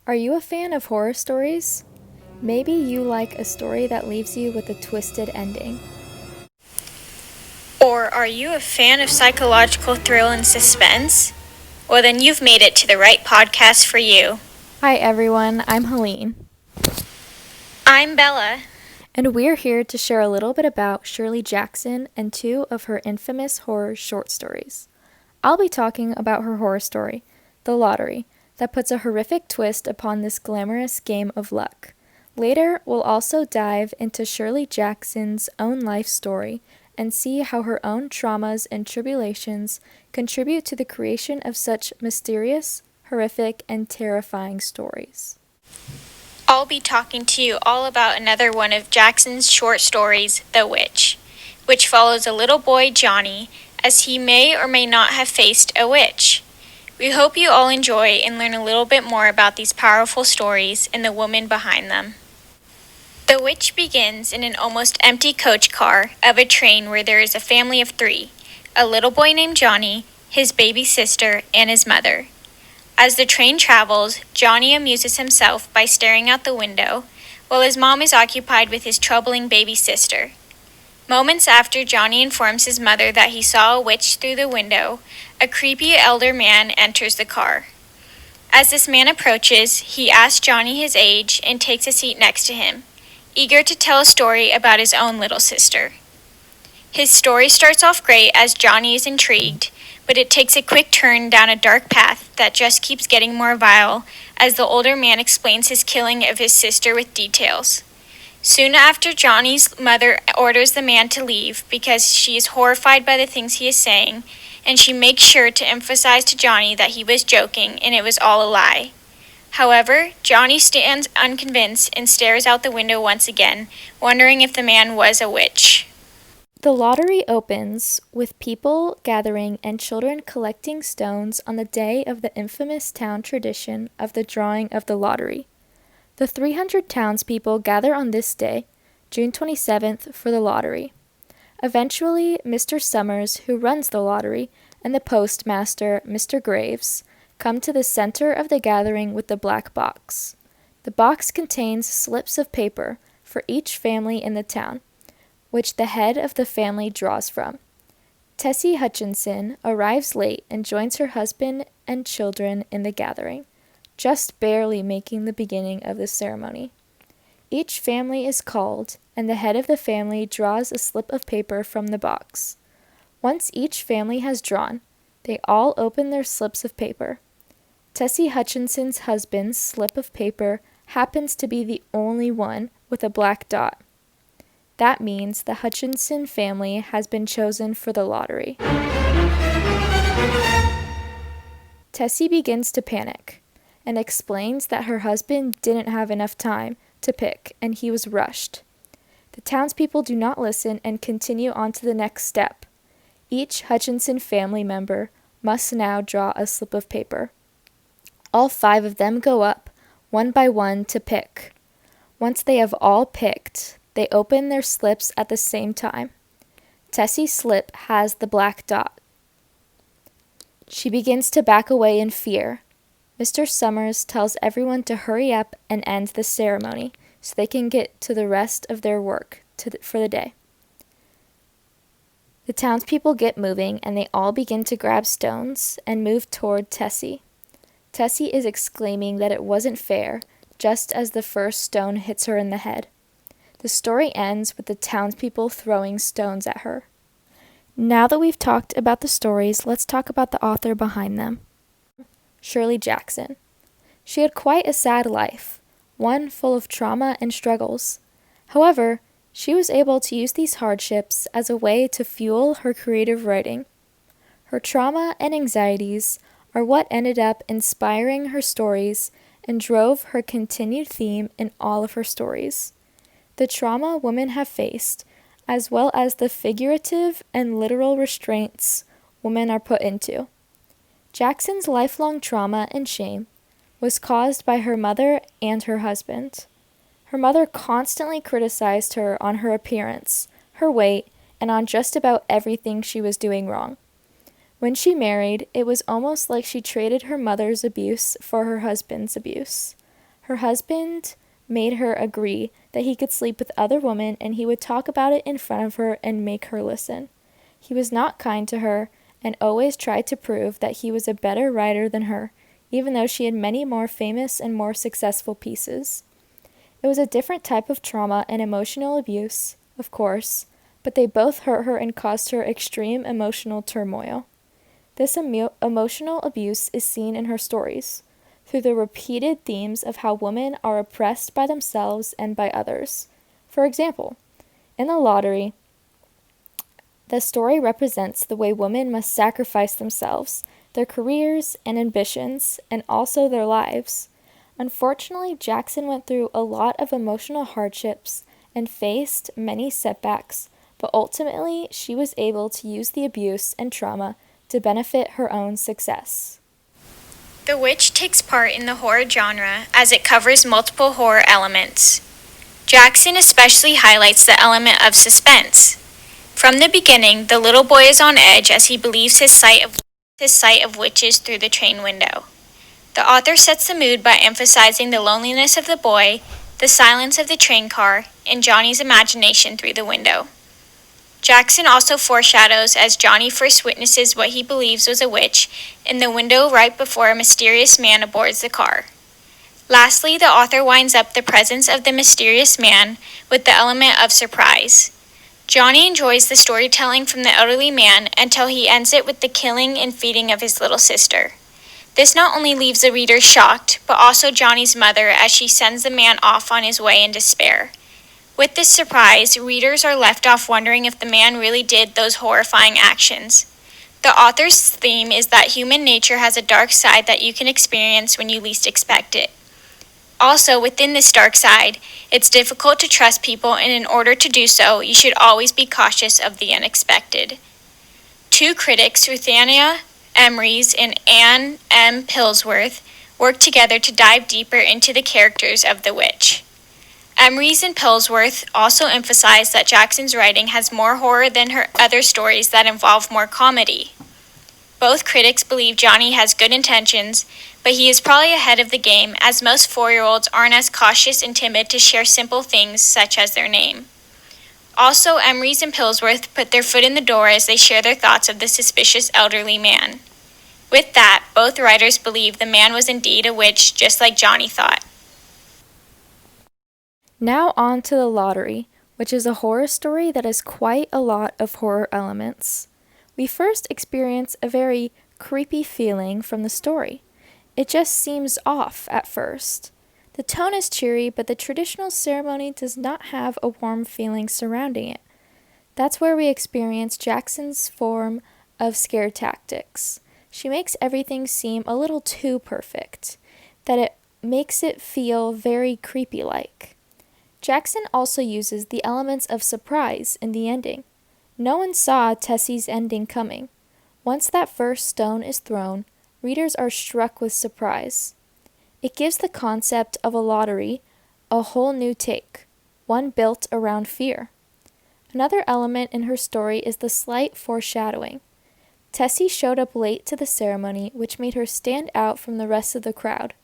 Are you a fan of horror stories? Maybe you like a story that leaves you with a twisted ending. Or are you a fan of psychological thrill and suspense? Well, then you've made it to the right podcast for you. Hi everyone, I'm Helene, I'm Bella. and we're here to share a little bit about Shirley Jackson and two of her infamous horror short stories. I'll be talking about her horror story, The Lottery, that puts a horrific twist upon this glamorous game of luck. Later, we'll also dive into Shirley Jackson's own life story and see how her own traumas and tribulations contribute to the creation of such mysterious, horrific, and terrifying stories. I'll be talking to you all about another one of Jackson's short stories, The Witch, which follows a little boy, Johnny, as he may or may not have faced a witch. We hope you all enjoy and learn a little bit more about these powerful stories and the woman behind them. The Witch begins in an almost empty coach car of a train where there is a family of three, a little boy named Johnny, his baby sister, and his mother. As the train travels, Johnny amuses himself by staring out the window, while his mom is occupied with his troubling baby sister. Moments after Johnny informs his mother that he saw a witch through the window, a creepy elder man enters the car. As this man approaches, he asks Johnny his age and takes a seat next to him, eager to tell a story about his own little sister. His story starts off great as Johnny is intrigued, but it takes a quick turn down a dark path that just keeps getting more vile as the older man explains his killing of his sister with details. Soon after, Johnny's mother orders the man to leave because she is horrified by the things he is saying, and she makes sure to emphasize to Johnny that he was joking and it was all a lie. However, Johnny stands unconvinced and stares out the window once again, wondering if the man was a witch. The lottery opens with people gathering and children collecting stones on the day of the infamous town tradition of the drawing of the lottery. The 300 townspeople gather on this day, June 27th, for the lottery. Eventually, Mr. Summers, who runs the lottery, and the postmaster, Mr. Graves, come to the center of the gathering with the black box. The box contains slips of paper for each family in the town, which the head of the family draws from. Tessie Hutchinson arrives late and joins her husband and children in the gathering, just barely making the beginning of the ceremony. Each family is called, and the head of the family draws a slip of paper from the box. Once each family has drawn, they all open their slips of paper. Tessie Hutchinson's husband's slip of paper happens to be the only one with a black dot. That means the Hutchinson family has been chosen for the lottery. Tessie begins to panic and explains that her husband didn't have enough time to pick and he was rushed. The townspeople do not listen and continue on to the next step. Each Hutchinson family member must now draw a slip of paper. All 5 of them go up, one by one, to pick. Once they have all picked, they open their slips at the same time. Tessie's slip has the black dot. She begins to back away in fear. Mr. Summers tells everyone to hurry up and end the ceremony so they can get to the rest of their work for the day. The townspeople get moving and they all begin to grab stones and move toward Tessie. Tessie is exclaiming that it wasn't fair, just as the first stone hits her in the head. The story ends with the townspeople throwing stones at her. Now that we've talked about the stories, let's talk about the author behind them. Shirley Jackson. She had quite a sad life, one full of trauma and struggles. However, she was able to use these hardships as a way to fuel her creative writing. Her trauma and anxieties are what ended up inspiring her stories and drove her continued theme in all of her stories. The trauma women have faced, as well as the figurative and literal restraints women are put into. Jackson's lifelong trauma and shame was caused by her mother and her husband. Her mother constantly criticized her on her appearance, her weight, and on just about everything she was doing wrong. When she married, it was almost like she traded her mother's abuse for her husband's abuse. Her husband made her agree that he could sleep with other women and he would talk about it in front of her and make her listen. He was not kind to her and always tried to prove that he was a better writer than her, even though she had many more famous and more successful pieces. It was a different type of trauma and emotional abuse, of course, but they both hurt her and caused her extreme emotional turmoil. This emotional abuse is seen in her stories, through the repeated themes of how women are oppressed by themselves and by others. For example, in The Lottery, the story represents the way women must sacrifice themselves, their careers and ambitions, and also their lives. Unfortunately, Jackson went through a lot of emotional hardships and faced many setbacks, but ultimately she was able to use the abuse and trauma to benefit her own success. The Witch takes part in the horror genre as it covers multiple horror elements. Jackson especially highlights the element of suspense. From the beginning, the little boy is on edge as he believes his sight of witches through the train window. The author sets the mood by emphasizing the loneliness of the boy, the silence of the train car, and Johnny's imagination through the window. Jackson also foreshadows as Johnny first witnesses what he believes was a witch in the window right before a mysterious man aboards the car. Lastly, the author winds up the presence of the mysterious man with the element of surprise. Johnny enjoys the storytelling from the elderly man until he ends it with the killing and feeding of his little sister. This not only leaves the reader shocked, but also Johnny's mother as she sends the man off on his way in despair. With this surprise, readers are left off wondering if the man really did those horrifying actions. The author's theme is that human nature has a dark side that you can experience when you least expect it. Also, within this dark side, it's difficult to trust people, and in order to do so, you should always be cautious of the unexpected. Two critics, Ruthania Emrys and Anne M. Pillsworth, worked together to dive deeper into the characters of the witch. Emrys and Pillsworth also emphasize that Jackson's writing has more horror than her other stories that involve more comedy. Both critics believe Johnny has good intentions, but he is probably ahead of the game as most 4-year-olds aren't as cautious and timid to share simple things such as their name. Also, Emrys and Pillsworth put their foot in the door as they share their thoughts of the suspicious elderly man. With that, both writers believe the man was indeed a witch, just like Johnny thought. Now on to The Lottery, which is a horror story that has quite a lot of horror elements. We first experience a very creepy feeling from the story. It just seems off at first. The tone is cheery, but the traditional ceremony does not have a warm feeling surrounding it. That's where we experience Jackson's form of scare tactics. She makes everything seem a little too perfect, that it makes it feel very creepy-like. Jackson also uses the elements of surprise in the ending. No one saw Tessie's ending coming. Once that first stone is thrown, readers are struck with surprise. It gives the concept of a lottery a whole new take, one built around fear. Another element in her story is the slight foreshadowing. Tessie showed up late to the ceremony, which made her stand out from the rest of the crowd,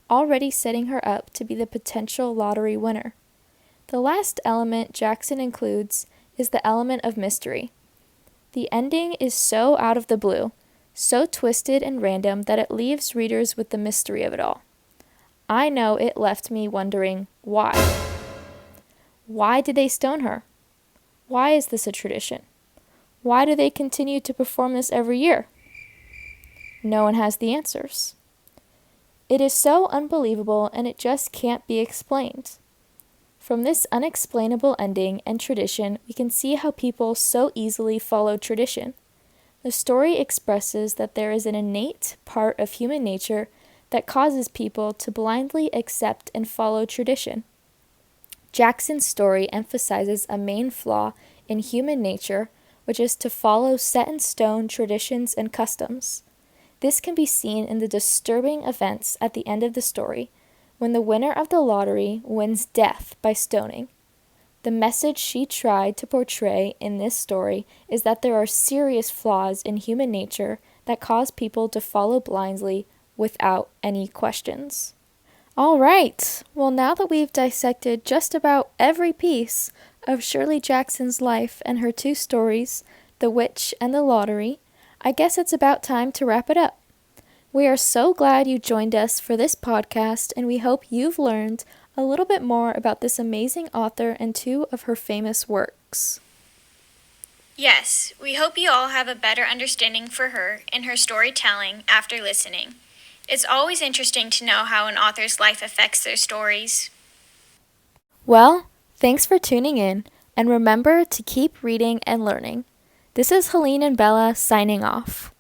already setting her up to be the potential lottery winner. The last element Jackson includes is the element of mystery. The ending is so out of the blue, so twisted and random that it leaves readers with the mystery of it all. I know it left me wondering why. Why did they stone her? Why is this a tradition? Why do they continue to perform this every year? No one has the answers. It is so unbelievable and it just can't be explained. From this unexplainable ending and tradition, we can see how people so easily follow tradition. The story expresses that there is an innate part of human nature that causes people to blindly accept and follow tradition. Jackson's story emphasizes a main flaw in human nature, which is to follow set-in-stone traditions and customs. This can be seen in the disturbing events at the end of the story, when the winner of the lottery wins death by stoning. The message she tried to portray in this story is that there are serious flaws in human nature that cause people to follow blindly without any questions. All right. Well, now that we've dissected just about every piece of Shirley Jackson's life and her two stories, The Witch and the Lottery, I guess it's about time to wrap it up. We are so glad you joined us for this podcast, and we hope you've learned a little bit more about this amazing author and two of her famous works. Yes, we hope you all have a better understanding for her and her storytelling after listening. It's always interesting to know how an author's life affects their stories. Well, thanks for tuning in, and remember to keep reading and learning. This is Helene and Bella signing off.